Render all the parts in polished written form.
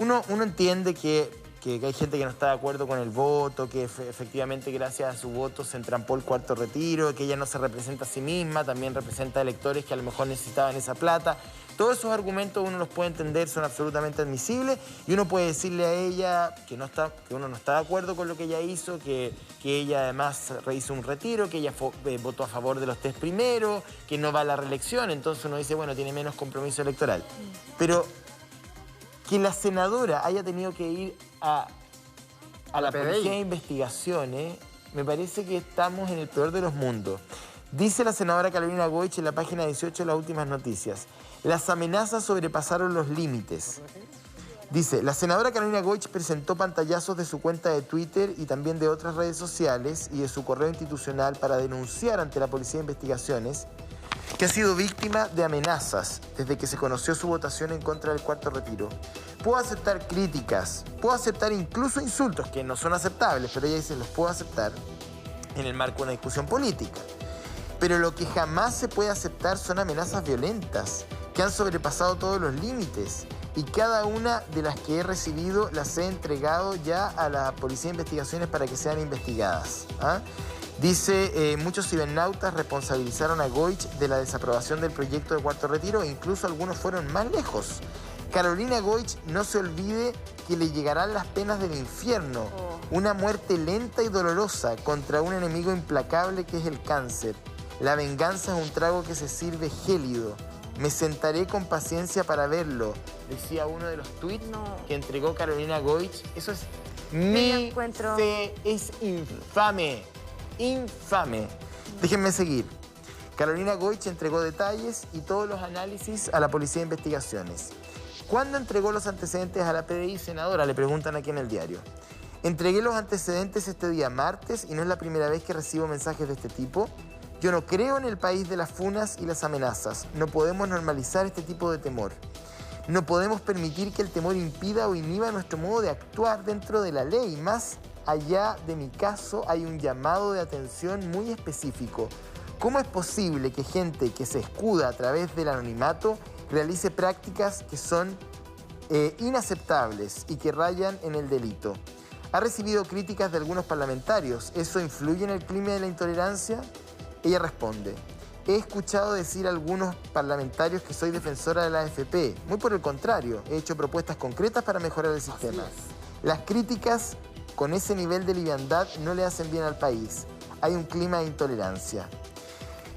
Uno entiende que hay gente que no está de acuerdo con el voto, que efectivamente gracias a su voto se entrampó el cuarto retiro, que ella no se representa a sí misma, también representa electores que a lo mejor necesitaban esa plata. Todos esos argumentos uno los puede entender, son absolutamente admisibles y uno puede decirle a ella que uno no está de acuerdo con lo que ella hizo, que ella además hizo un retiro, que ella votó a favor de los 3 primeros, que no va a la reelección, entonces uno dice, bueno, tiene menos compromiso electoral. Pero que la senadora haya tenido que ir a la Policía de Investigaciones, me parece que estamos en el peor de los mundos. Dice la senadora Carolina Goich en la página 18 de las últimas noticias: las amenazas sobrepasaron los límites. Dice, la senadora Carolina Goich presentó pantallazos de su cuenta de Twitter y también de otras redes sociales y de su correo institucional para denunciar ante la Policía de Investigaciones que ha sido víctima de amenazas desde que se conoció su votación en contra del cuarto retiro. Puedo aceptar críticas, puedo aceptar incluso insultos que no son aceptables, pero ella dice, los puedo aceptar en el marco de una discusión política. Pero lo que jamás se puede aceptar son amenazas violentas que han sobrepasado todos los límites y cada una de las que he recibido las he entregado ya a la Policía de Investigaciones para que sean investigadas. Dice, muchos cibernautas responsabilizaron a Goich de la desaprobación del proyecto de cuarto retiro e incluso algunos fueron más lejos. Carolina Goich, no se olvide que le llegarán las penas del infierno, una muerte lenta y dolorosa contra un enemigo implacable que es el cáncer. La venganza es un trago que se sirve gélido. Me sentaré con paciencia para verlo, decía uno de los tweets que entregó Carolina Goich. Eso es es infame. Infame. Déjenme seguir. Carolina Goich entregó detalles y todos los análisis a la Policía de Investigaciones. ¿Cuándo entregó los antecedentes a la PDI, senadora? Le preguntan aquí en el diario. Entregué los antecedentes este día martes y no es la primera vez que recibo mensajes de este tipo. Yo no creo en el país de las funas y las amenazas. No podemos normalizar este tipo de temor. No podemos permitir que el temor impida o inhiba nuestro modo de actuar dentro de la ley. Más allá de mi caso, hay un llamado de atención muy específico. ¿Cómo es posible que gente que se escuda a través del anonimato realice prácticas que son inaceptables y que rayan en el delito? Ha recibido críticas de algunos parlamentarios. ¿Eso influye en el clima de la intolerancia? Ella responde, he escuchado decir a algunos parlamentarios que soy defensora de la AFP. Muy por el contrario, he hecho propuestas concretas para mejorar el sistema. Las críticas con ese nivel de liviandad no le hacen bien al país. Hay un clima de intolerancia.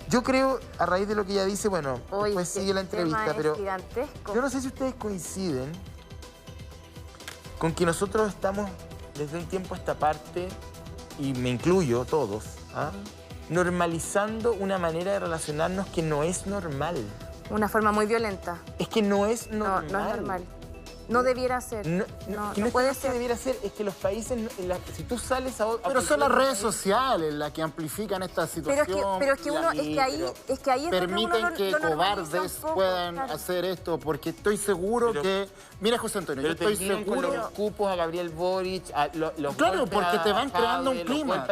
Yo creo, a raíz de lo que ella dice, bueno, después sigue la entrevista, pero yo no sé si ustedes coinciden con que nosotros estamos desde un tiempo a esta parte, y me incluyo todos, normalizando una manera de relacionarnos que no es normal. Una forma muy violenta. Es que no es normal. No es normal. No debiera ser. No puede ser. Debiera ser, es que los países, si tú sales a pero son las redes sociales las que amplifican esta situación. Pero es que ahí permiten que cobardes puedan hacer esto, porque estoy seguro que... Mira, José Antonio, yo estoy seguro... Con los cupos a Gabriel Boric, claro, porque te van creando un clima,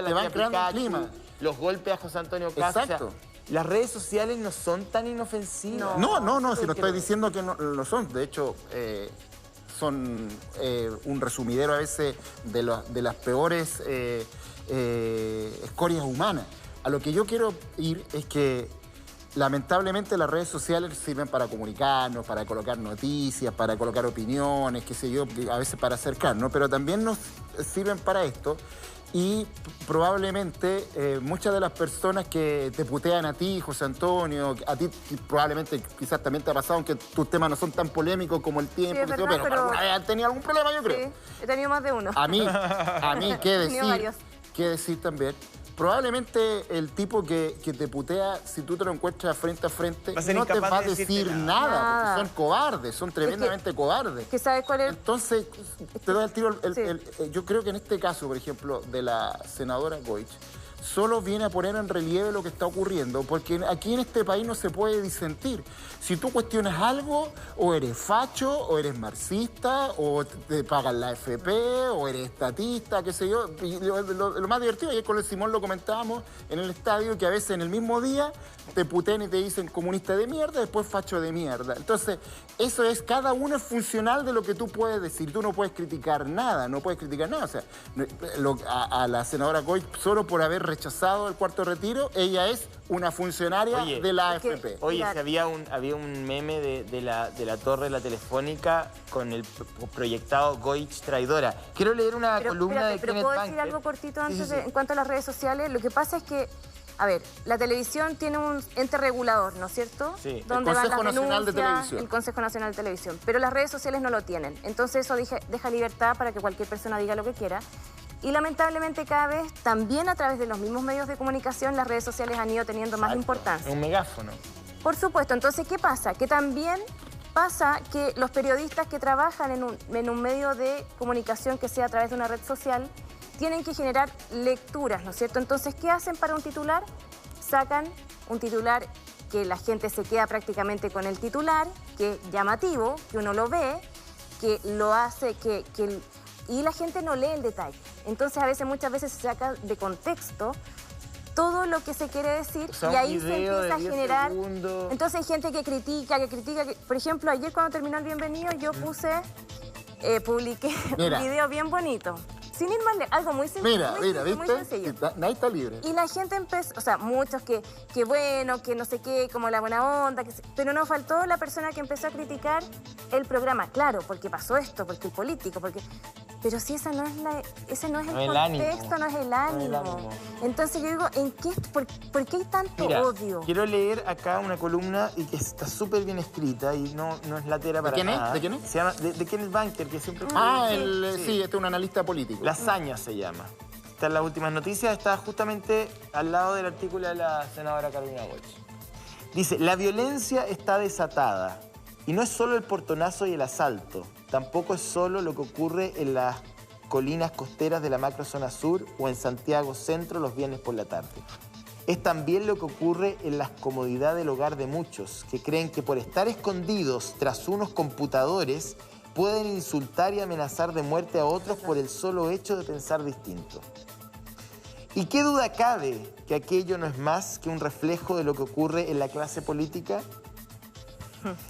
los golpes a José Antonio Cast. Exacto. Las redes sociales no son tan inofensivas. No, si no estoy diciendo que no lo son. De hecho, son un resumidero a veces de las peores escorias humanas. A lo que yo quiero ir es que lamentablemente las redes sociales sirven para comunicarnos, para colocar noticias, para colocar opiniones, qué sé yo, a veces para acercarnos, pero también nos sirven para esto. Y probablemente muchas de las personas que te putean a ti, José Antonio, a ti probablemente quizás también te ha pasado, aunque tus temas no son tan polémicos como el tiempo, sí, verdad, pero alguna vez han tenido algún problema, yo creo. Sí, he tenido más de uno. A mí, qué decir también. Probablemente el tipo que te putea, si tú te lo encuentras frente a frente, no te va a decir nada, porque son cobardes, son tremendamente cobardes. ¿Que sabes cuál es? Entonces, te doy el tiro. Yo creo que en este caso, por ejemplo, de la senadora Goich, solo viene a poner en relieve lo que está ocurriendo, porque aquí en este país no se puede disentir. Si tú cuestionas algo, o eres facho, o eres marxista, o te pagan la AFP, o eres estatista, qué sé yo. Y lo más divertido, ayer con el Simón lo comentábamos en el estadio, que a veces en el mismo día te putean y te dicen comunista de mierda, después facho de mierda. Entonces, eso es, cada uno es funcional de lo que tú puedes decir. Tú no puedes criticar nada, no puedes criticar nada. O sea, a la senadora Goich, solo por haber rechazado el cuarto retiro, ella es una funcionaria de la AFP. Oye, si había un meme de la torre de la Telefónica con el proyectado Goich traidora. Quiero leer una columna de pero Kenneth ¿puedo Bunker? decir algo cortito antes Sí. en cuanto a las redes sociales? Lo que pasa es que, a ver, la televisión tiene un ente regulador, ¿no es cierto? Sí. Donde El van Consejo las Nacional de denuncias, Televisión. el Consejo Nacional de Televisión. Pero las redes sociales no lo tienen. Entonces eso deja libertad para que cualquier persona diga lo que quiera. Y lamentablemente cada vez, también a través de los mismos medios de comunicación, las redes sociales han ido teniendo más importancia. Es un megáfono. Por supuesto. Entonces, ¿qué pasa? Que también pasa que los periodistas que trabajan en un medio de comunicación que sea a través de una red social tienen que generar lecturas, ¿no es cierto? Entonces, ¿qué hacen para un titular? Sacan un titular que la gente se queda prácticamente con el titular, que es llamativo, que uno lo ve, que lo hace, y la gente no lee el detalle. Entonces, muchas veces se saca de contexto todo lo que se quiere decir, O sea, y ahí un se video empieza a de 10 generar. segundos. Entonces hay gente que critica. Por ejemplo, ayer cuando terminó el bienvenido, yo publiqué Mira. un video bien bonito. Sin ir más lejos, algo muy sencillo. Mira, muy ¿viste? sencillo. Nadie está libre. Y la gente empezó, o sea, muchos que bueno, que no sé qué, como la buena onda, pero no faltó la persona que empezó a criticar el programa. Claro, porque pasó esto, porque el político, pero si ese no es el contexto, no es el ánimo. Entonces yo digo, ¿por qué hay tanto odio? Quiero leer acá una columna y que está súper bien escrita y no es latera para nada. ¿De quién es? Se llama de Kenneth Bunker, que siempre... Sí, este es un analista político. La hazaña se llama. Está en las últimas noticias, está justamente al lado del artículo de la senadora Carolina Goich. Dice, la violencia está desatada. Y no es solo el portonazo y el asalto. Tampoco es solo lo que ocurre en las colinas costeras de la macrozona sur o en Santiago Centro los viernes por la tarde. Es también lo que ocurre en la comodidad del hogar de muchos, que creen que por estar escondidos tras unos computadores pueden insultar y amenazar de muerte a otros por el solo hecho de pensar distinto. ¿Y qué duda cabe que aquello no es más que un reflejo de lo que ocurre en la clase política?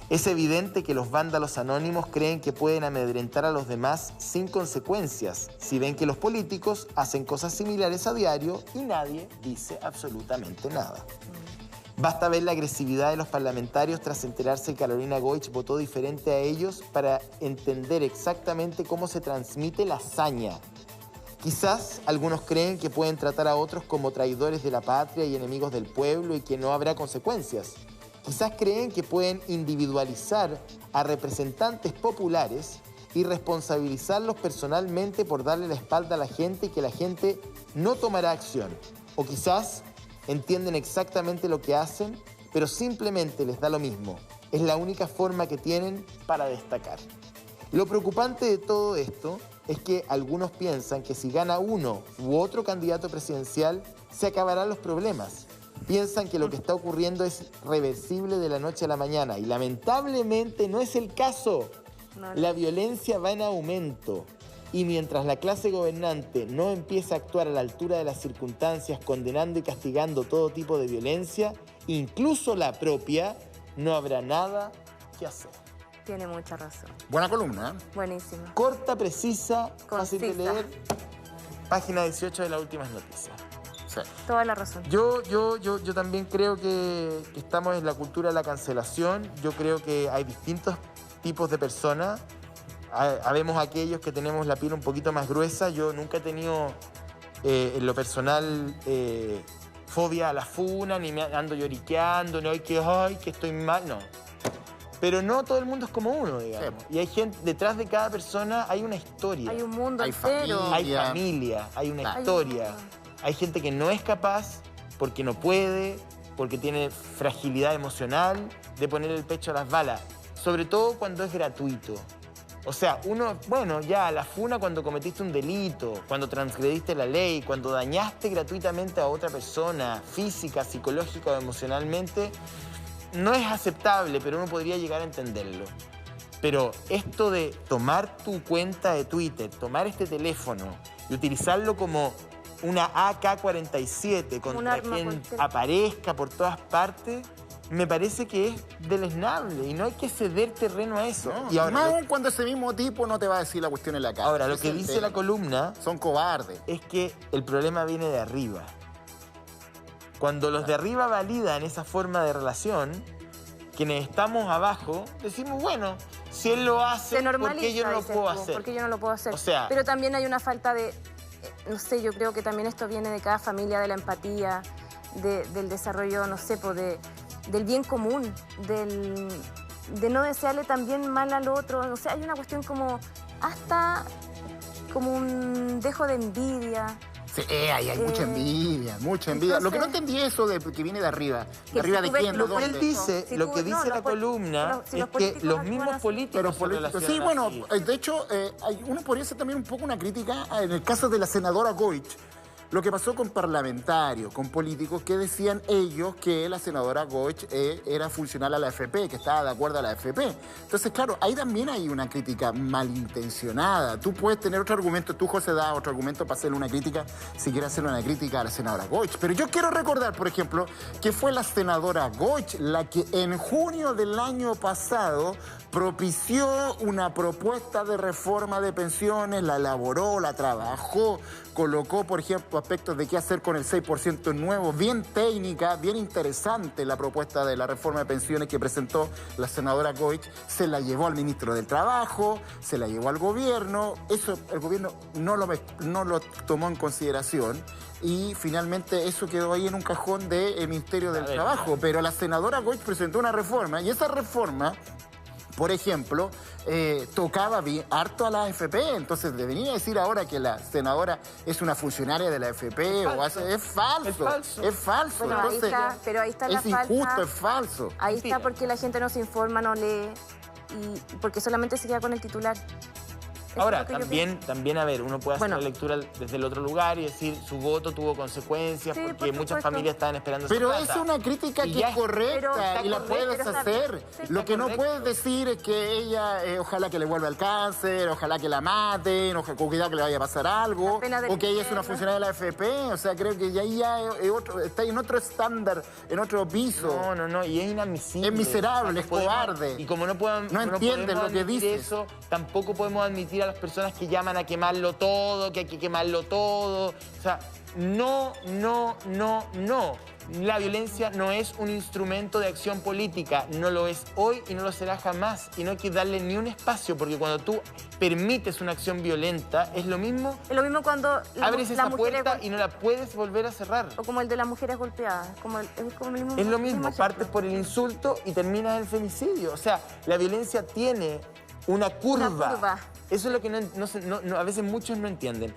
Es evidente que los vándalos anónimos creen que pueden amedrentar a los demás sin consecuencias si ven que los políticos hacen cosas similares a diario y nadie dice absolutamente nada. Basta ver la agresividad de los parlamentarios tras enterarse que Carolina Goich votó diferente a ellos para entender exactamente cómo se transmite la hazaña. Quizás algunos creen que pueden tratar a otros como traidores de la patria y enemigos del pueblo y que no habrá consecuencias. Quizás creen que pueden individualizar a representantes populares y responsabilizarlos personalmente por darle la espalda a la gente y que la gente no tomará acción. O quizás entienden exactamente lo que hacen, pero simplemente les da lo mismo. Es la única forma que tienen para destacar. Lo preocupante de todo esto es que algunos piensan que si gana uno u otro candidato presidencial, se acabarán los problemas. Piensan que lo que está ocurriendo es reversible de la noche a la mañana y lamentablemente no es el caso. La violencia va en aumento y mientras la clase gobernante no empiece a actuar a la altura de las circunstancias, condenando y castigando todo tipo de violencia, incluso la propia, no habrá nada que hacer. Tiene mucha razón. Buena columna, ¿eh? Buenísimo. Corta, precisa, fácil de Concisa. leer. Página 18 de las últimas noticias. Sí. Toda la razón. Yo también creo que estamos en la cultura de la cancelación. Yo creo que hay distintos tipos de personas. Habemos aquellos que tenemos la piel un poquito más gruesa. Yo nunca he tenido, en lo personal, fobia a la funa, ni me ando lloriqueando, ni que estoy mal, no. Pero no todo el mundo es como uno, digamos. Sí. Y hay gente, detrás de cada persona hay una historia. Hay un mundo Hay entero. Hay familia, hay una historia. Hay gente que no es capaz, porque no puede, porque tiene fragilidad emocional, de poner el pecho a las balas. Sobre todo cuando es gratuito. O sea, uno, bueno, ya, la funa cuando cometiste un delito, cuando transgrediste la ley, cuando dañaste gratuitamente a otra persona, física, psicológica o emocionalmente, no es aceptable, pero uno podría llegar a entenderlo. Pero esto de tomar tu cuenta de Twitter, tomar este teléfono y utilizarlo como una AK-47 contra quien aparezca por todas partes, me parece que es deleznable y no hay que ceder terreno a eso. No, y ahora, más aún cuando ese mismo tipo no te va a decir la cuestión en la cara. ahora, lo que dice la columna son cobardes. es que el problema viene de arriba. Cuando los de arriba validan esa forma de relación, quienes estamos abajo decimos, bueno, si él lo hace, ¿por qué yo no lo puedo hacer? Porque yo no lo puedo hacer. O sea, pero también hay una falta de, no sé, yo creo que también esto viene de cada familia, de la empatía, del desarrollo, no sé, del bien común, de no desearle también mal al otro. No sé, hay una cuestión como hasta como un dejo de envidia. Sí, hay mucha envidia, mucha envidia. Entonces, lo que no entendí es eso de que viene de arriba. ¿De arriba de quién? Lo que él dice, Si lo tú- que no, dice la los pol- columna si es los que políticos los actúan mismos así. políticos Pero se políticos. Sí, relacionan bueno, así. de hecho, uno podría hacer también un poco una crítica en el caso de la senadora Goich. Lo que pasó con parlamentarios, con políticos que decían ellos que la senadora Goich era funcional a la AFP, que estaba de acuerdo a la AFP. Entonces, claro, ahí también hay una crítica malintencionada. Tú puedes tener otro argumento, tú, José, das otro argumento para hacerle una crítica, si quieres hacerle una crítica a la senadora Goich. Pero yo quiero recordar, por ejemplo, que fue la senadora Goich la que en junio del año pasado propició una propuesta de reforma de pensiones, la elaboró, la trabajó, colocó, por ejemplo, aspectos de qué hacer con el 6% nuevo, bien técnica, bien interesante la propuesta de la reforma de pensiones que presentó la senadora Goich, se la llevó al ministro del Trabajo, se la llevó al gobierno, eso el gobierno no lo tomó en consideración y finalmente eso quedó ahí en un cajón del Ministerio del Trabajo, pero la senadora Goich presentó una reforma y esa reforma, por ejemplo, tocaba bien, harto a la AFP, entonces de venir a decir ahora que la senadora es una funcionaria de la AFP es falso. Bueno, entonces, ahí está, pero ahí está la es injusto, falta. es falso. Ahí Mentira. está porque la gente no se informa, no lee y porque solamente se queda con el titular. Eso Ahora, es lo que yo también, a ver, uno puede hacer Bueno. la lectura desde el otro lugar y decir su voto tuvo consecuencias Sí, porque por muchas supuesto. familias estaban esperando esa Pero plata. es una crítica Y que ya es correcta pero y la está puedes correcto, pero hacer. está- sí, Lo que no correcto. puedes decir es que ella, ojalá que le vuelva el cáncer, ojalá que la maten, con cuidado que le vaya a pasar algo, La pena del o que ella es una infierno. funcionaria de la AFP. O sea, creo que ya está en otro estándar, en otro piso. No, y es inadmisible. Es miserable, es podemos- cobarde. Y como no entienden entienden lo que dices. eso, tampoco podemos admitir a las personas que llaman a quemarlo todo, que hay que quemarlo todo. O sea, no. La violencia no es un instrumento de acción política, no lo es hoy y no lo será jamás. Y no hay que darle ni un espacio, porque cuando tú permites una acción violenta, es lo mismo, Es lo mismo cuando abres las esa mujeres puerta y no la puedes volver a cerrar. o como el de las mujeres golpeadas, es como el mismo. Es lo mismo, ejemplo. partes por el insulto y terminas en el femicidio. O sea, la violencia tiene una curva. Una curva. Eso es lo que a veces muchos no entienden.